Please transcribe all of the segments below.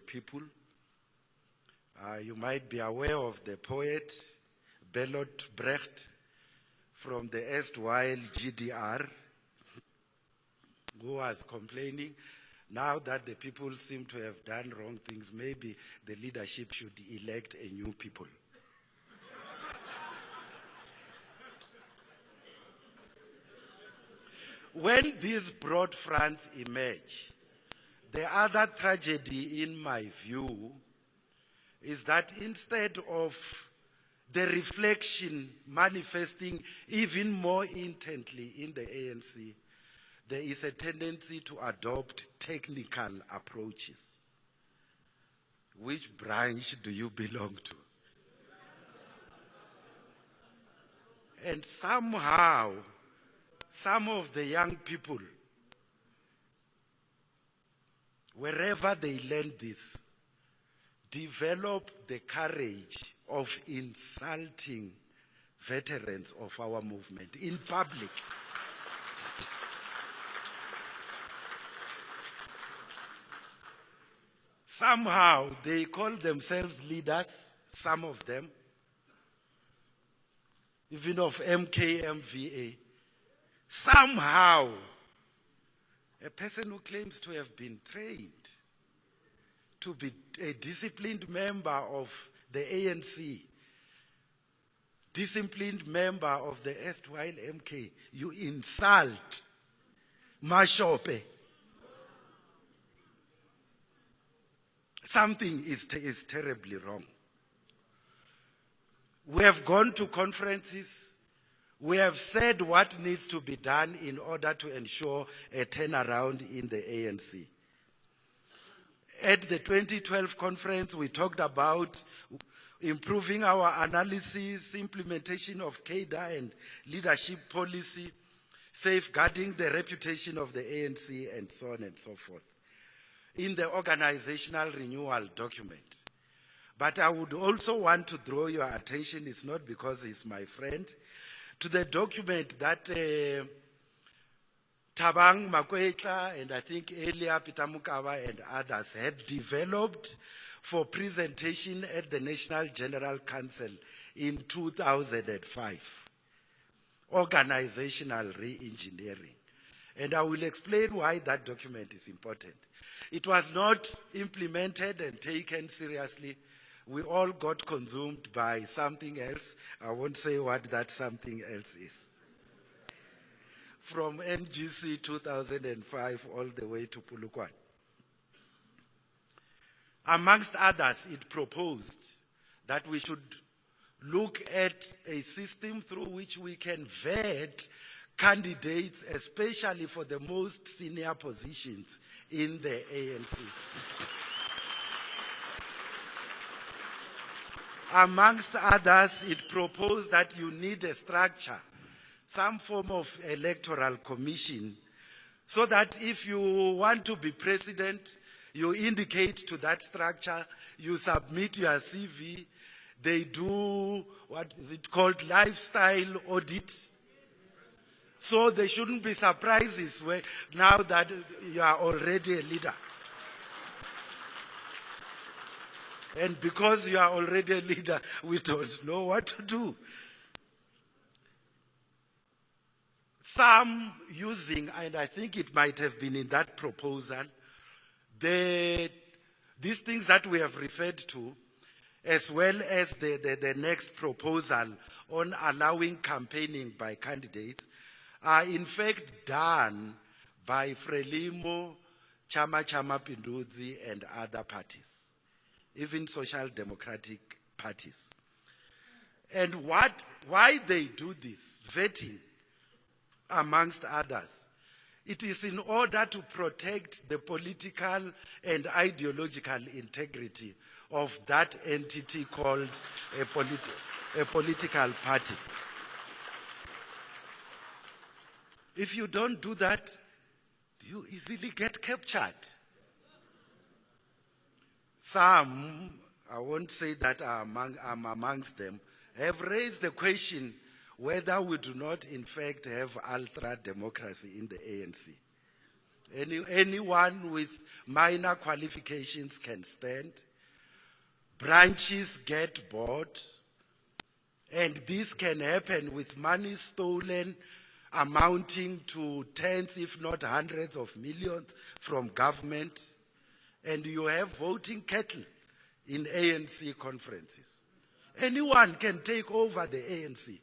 people. You might be aware of the poet Bertolt Brecht from the erstwhile GDR, who was complaining, now that the people seem to have done wrong things, maybe the leadership should elect a new people. When these broad fronts emerge, the other tragedy, in my view, is that instead of the reflection manifesting even more intently in the ANC, there is a tendency to adopt technical approaches. Which branch do you belong to? And somehow, some of the young people, wherever they learn this, develop the courage of insulting veterans of our movement in public. Somehow they call themselves leaders, some of them, even of MKMVA. Somehow, a person who claims to have been trained to be a disciplined member of the ANC, disciplined member of the erstwhile MK, you insult Mashope. Something is terribly wrong. We have gone to conferences. We have said what needs to be done in order to ensure a turnaround in the ANC. At the 2012 conference, we talked about improving our analysis, implementation of CADA and leadership policy, safeguarding the reputation of the ANC, and so on and so forth, in the organizational renewal document. But I would also want to draw your attention, it's not because he's my friend, to the document that Thabang Makwetla and I think earlier Peter Mukaba and others had developed for presentation at the National General Council in 2005. Organizational re-engineering. And I will explain why that document is important. It was not implemented and taken seriously. We all got consumed by something else. I won't say what that something else is. From NGC 2005 all the way to Polokwane. Amongst others, it proposed that we should look at a system through which we can vet candidates, especially for the most senior positions in the ANC. Amongst others, it proposed that you need a structure, some form of electoral commission, so that if you want to be president, you indicate to that structure, you submit your CV, they do, what is it called, lifestyle audit. So there shouldn't be surprises where, now that you are already a leader. And because you are already a leader, we don't know what to do. Some using, and I think it might have been in that proposal, these things that we have referred to, as well as the next proposal on allowing campaigning by candidates, are in fact done by Frelimo, Chama Pindudzi, and other parties, even social democratic parties. And why they do this, vetting, amongst others, it is in order to protect the political and ideological integrity of that entity called a political party. If you don't do that, you easily get captured. Some, I won't say that I'm amongst them, have raised the question whether we do not in fact have ultra-democracy in the ANC. Anyone with minor qualifications can stand. Branches get bought. And this can happen with money stolen amounting to tens, if not hundreds of millions from government. And you have voting cattle in ANC conferences. Anyone can take over the ANC.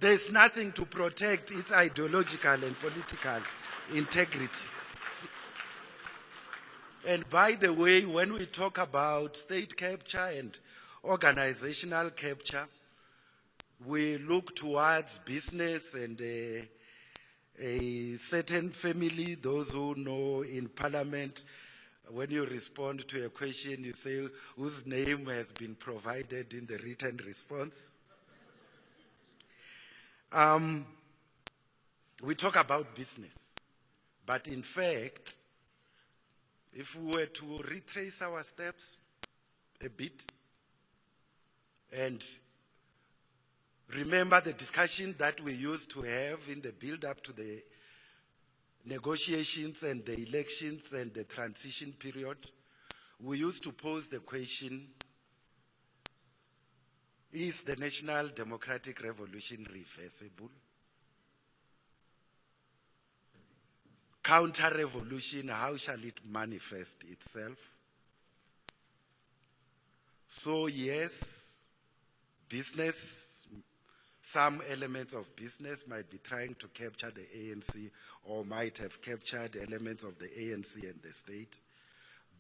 There's nothing to protect its ideological and political integrity. And by the way, when we talk about state capture and organizational capture, we look towards business and a certain family. Those who know in Parliament, when you respond to a question, you say whose name has been provided in the written response. We talk about business, but in fact, if we were to retrace our steps a bit and remember the discussion that we used to have in the build-up to the negotiations and the elections and the transition period, we used to pose the question, is the National Democratic Revolution reversible? Counter-revolution, how shall it manifest itself? So yes, business, some elements of business might be trying to capture the ANC or might have captured elements of the ANC and the state,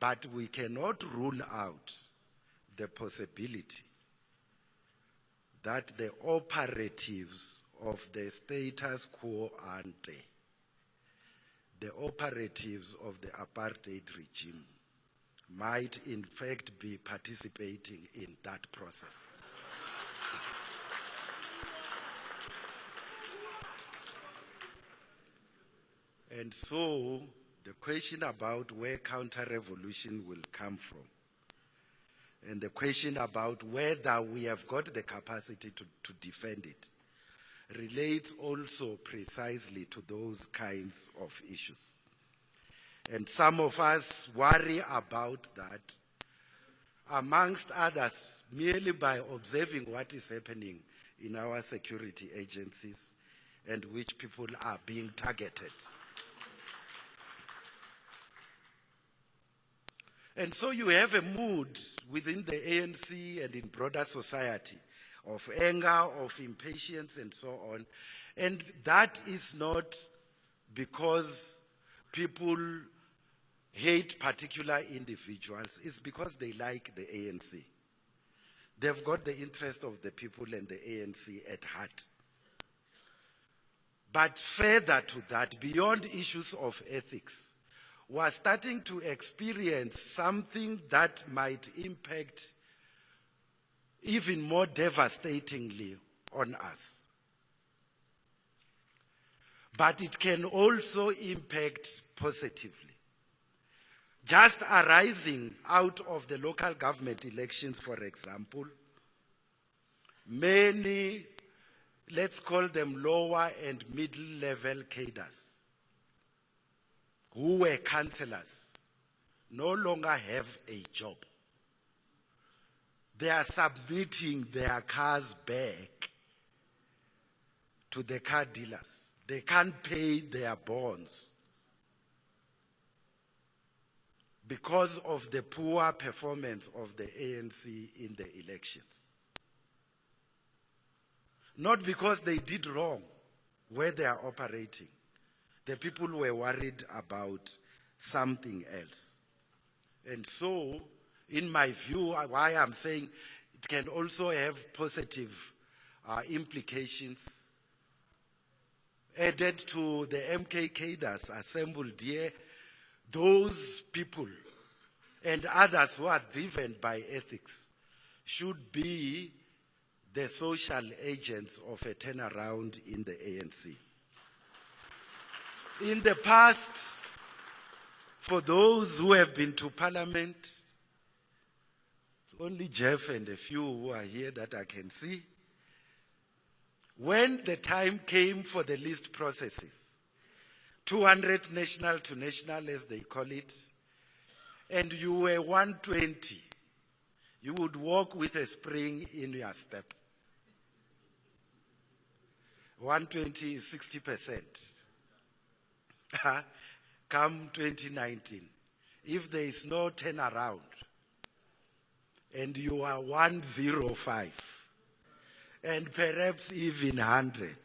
but we cannot rule out the possibility that the operatives of the status quo ante, the operatives of the apartheid regime, might in fact be participating in that process. And so the question about where counter-revolution will come from, and the question about whether we have got the capacity to defend it, relates also precisely to those kinds of issues. And some of us worry about that, amongst others, merely by observing what is happening in our security agencies and which people are being targeted. And so you have a mood within the ANC and in broader society of anger, of impatience, and so on. And that is not because people hate particular individuals. It's because they like the ANC. They've got the interest of the people and the ANC at heart. But further to that, beyond issues of ethics, we're starting to experience something that might impact even more devastatingly on us. But it can also impact positively. Just arising out of the local government elections, for example, many, let's call them lower and middle-level cadres, who were councillors, no longer have a job. They are submitting their cars back to the car dealers. They can't pay their bonds because of the poor performance of the ANC in the elections. Not because they did wrong where they are operating. The people were worried about something else. And so, in my view, why I'm saying it can also have positive implications. Added to the MK cadres assembled here, those people and others who are driven by ethics should be the social agents of a turnaround in the ANC. In the past, for those who have been to Parliament, it's only Jeff and a few who are here that I can see. When the time came for the list processes, 200 national to national, as they call it, and you were 120, you would walk with a spring in your step. 120 is 60%. Come 2019, if there is no turnaround and you are 105 and perhaps even 100,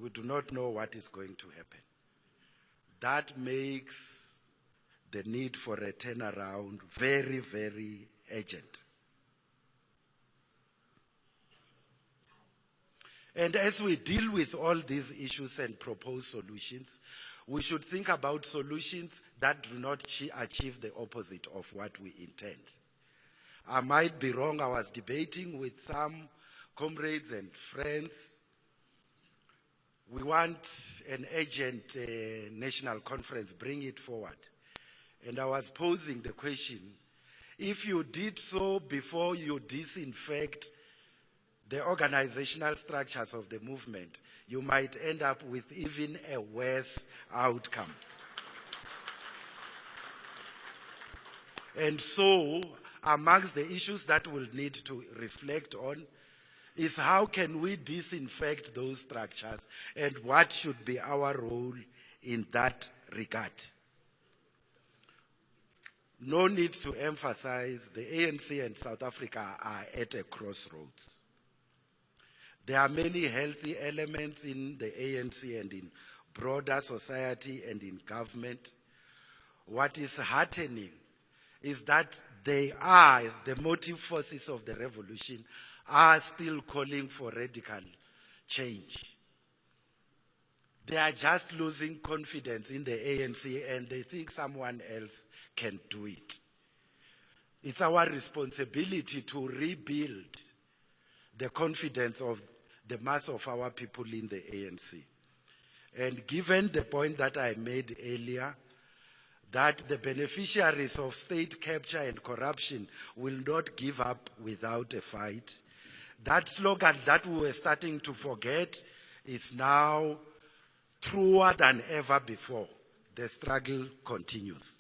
we do not know what is going to happen. That makes the need for a turnaround very, very urgent. And as we deal with all these issues and propose solutions, we should think about solutions that do not achieve the opposite of what we intend. I might be wrong. I was debating with some comrades and friends. We want an urgent national conference, bring it forward. And I was posing the question, if you did so before you disinfect the organizational structures of the movement, you might end up with even a worse outcome. And so, amongst the issues that we'll need to reflect on is how can we disinfect those structures and what should be our role in that regard. No need to emphasize the ANC and South Africa are at a crossroads. There are many healthy elements in the ANC and in broader society and in government. What is heartening is that they are, the motive forces of the revolution are still calling for radical change. They are just losing confidence in the ANC and they think someone else can do it. It's our responsibility to rebuild the confidence of the mass of our people in the ANC. And given the point that I made earlier, that the beneficiaries of state capture and corruption will not give up without a fight, that slogan that we were starting to forget is now truer than ever before. The struggle continues.